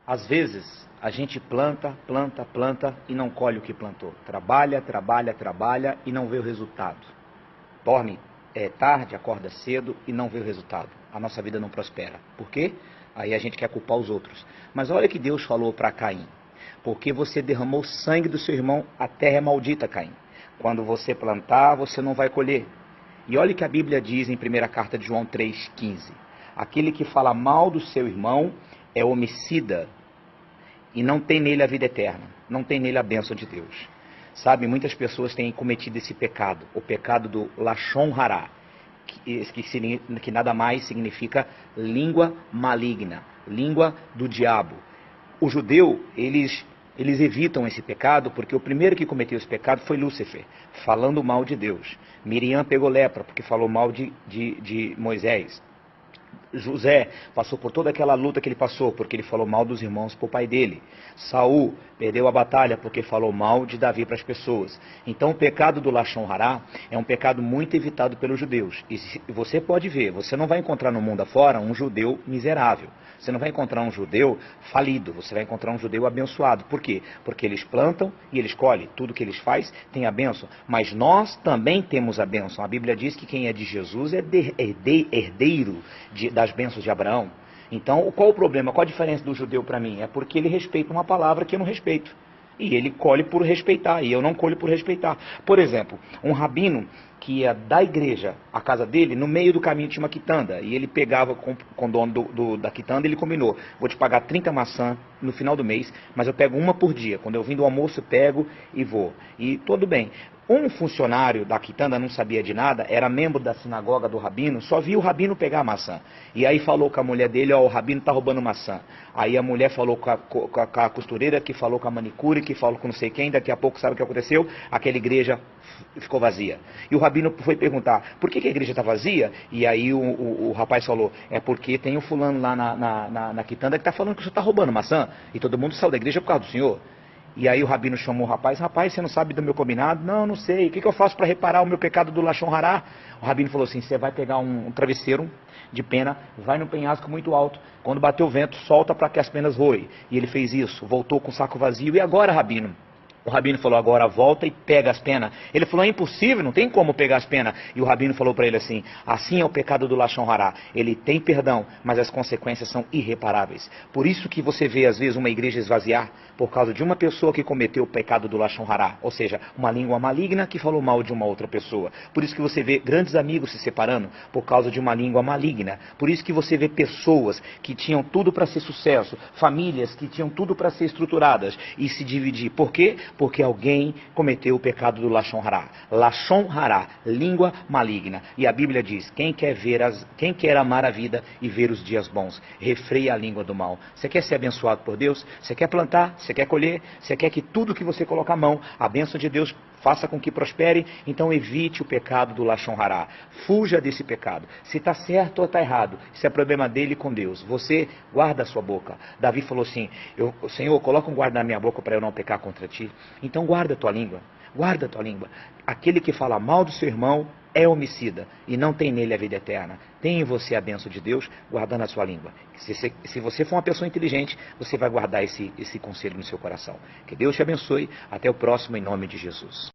Às vezes, a gente planta e não colhe o que plantou. Trabalha e não vê o resultado. Dorme tarde, acorda cedo e não vê o resultado. A nossa vida não prospera. Por quê? Aí a gente quer culpar os outros. Mas olha que Deus falou para Caim. Porque você derramou sangue do seu irmão, a terra é maldita, Caim. Quando você plantar, você não vai colher. E olha o que a Bíblia diz em 1ª carta de João 3,15. Aquele que fala mal do seu irmão é homicida e não tem nele a vida eterna, não tem nele a bênção de Deus. Sabe, muitas pessoas têm cometido esse pecado, o pecado do Lashon Hará, que nada mais significa língua maligna, língua do diabo. O judeu, eles evitam esse pecado porque o primeiro que cometeu esse pecado foi Lúcifer, falando mal de Deus. Miriam pegou lepra porque falou mal de Moisés. José passou por toda aquela luta que ele passou, porque ele falou mal dos irmãos para o pai dele. Saul perdeu a batalha porque falou mal de Davi para as pessoas. Então o pecado do Lashon Hará é um pecado muito evitado pelos judeus. E você pode ver, você não vai encontrar no mundo afora um judeu miserável. Você não vai encontrar um judeu falido, você vai encontrar um judeu abençoado. Por quê? Porque eles plantam e eles colhem. Tudo que eles fazem tem a bênção. Mas nós também temos a bênção. A Bíblia diz que quem é de Jesus é herdeiro das bênçãos de Abraão. Então, qual o problema? Qual a diferença do judeu para mim? É porque ele respeita uma palavra que eu não respeito. E ele colhe por respeitar, e eu não colho por respeitar. Por exemplo, um rabino que ia da igreja à casa dele, no meio do caminho tinha uma quitanda, e ele pegava com o dono da quitanda, ele combinou, vou te pagar 30 maçãs no final do mês, mas eu pego uma por dia. Quando eu vim do almoço, eu pego e vou. E tudo bem. Um funcionário da quitanda não sabia de nada, era membro da sinagoga do rabino, só viu o rabino pegar a maçã. E aí falou com a mulher dele, ó, o rabino está roubando maçã. Aí a mulher falou com a costureira, que falou com a manicure, que falou com não sei quem, daqui a pouco sabe o que aconteceu? Aquela igreja ficou vazia. E o rabino foi perguntar, por que a igreja está vazia? E aí o rapaz falou, é porque tem um fulano lá na quitanda que está falando que o senhor está roubando maçã, e todo mundo saiu da igreja por causa do senhor. E aí o rabino chamou o rapaz, você não sabe do meu combinado? Não sei, o que eu faço para reparar o meu pecado do Lashon Hará? O rabino falou assim, você vai pegar um travesseiro de pena, vai no penhasco muito alto, quando bater o vento, solta para que as penas voem. E ele fez isso, voltou com o saco vazio, e agora, rabino? O rabino falou, agora volta e pega as penas. Ele falou, é impossível, não tem como pegar as penas. E o rabino falou para ele assim, assim é o pecado do Lashon Hará. Ele tem perdão, mas as consequências são irreparáveis. Por isso que você vê, às vezes, uma igreja esvaziar, por causa de uma pessoa que cometeu o pecado do Lashon Hará. Ou seja, uma língua maligna que falou mal de uma outra pessoa. Por isso que você vê grandes amigos se separando, por causa de uma língua maligna. Por isso que você vê pessoas que tinham tudo para ser sucesso, famílias que tinham tudo para ser estruturadas, e se dividir. Por quê? Porque alguém cometeu o pecado do Lashon Hará. Lashon Hará, língua maligna. E a Bíblia diz, quem quer amar a vida e ver os dias bons, refreia a língua do mal. Você quer ser abençoado por Deus? Você quer plantar? Você quer colher? Você quer que tudo que você colocar a mão, a bênção de Deus faça com que prospere? Então evite o pecado do Lashon Hará. Fuja desse pecado. Se está certo ou está errado, isso é problema dele com Deus. Você guarda a sua boca. Davi falou assim, Senhor, coloca um guarda na minha boca para eu não pecar contra ti. Então guarda a tua língua. Guarda a tua língua. Aquele que fala mal do seu irmão é homicida e não tem nele a vida eterna. Tem em você a bênção de Deus guardando a sua língua. Se você for uma pessoa inteligente, você vai guardar esse conselho no seu coração. Que Deus te abençoe. Até o próximo, em nome de Jesus.